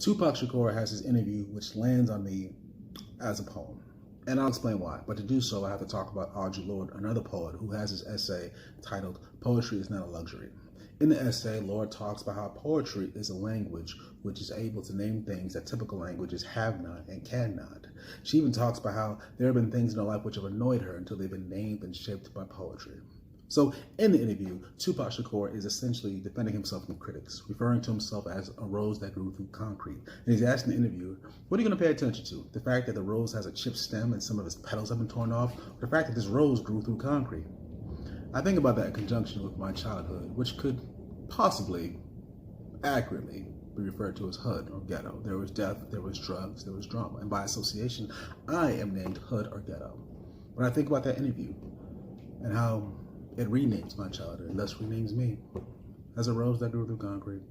Tupac Shakur has this interview which lands on me as a poem. And I'll explain why. But to do so, I have to talk about Audre Lorde, another poet who has this essay titled Poetry is Not a Luxury. In the essay, Lorde talks about how poetry is a language which is able to name things that typical languages have not and cannot. She even talks about how there have been things in her life which have annoyed her until they've been named and shaped by poetry. So in the interview, Tupac Shakur is essentially defending himself from critics, referring to himself as a rose that grew through concrete. And he's asking the interviewer, what are you going to pay attention to? The fact that the rose has a chipped stem and some of its petals have been torn off, or the fact that this rose grew through concrete? I think about that in conjunction with my childhood, which could possibly accurately be referred to as hood or ghetto. There was death, there was drugs, there was drama. And by association, I am named hood or ghetto. When I think about that interview and how it renames my childhood and thus renames me as a rose that grew through concrete.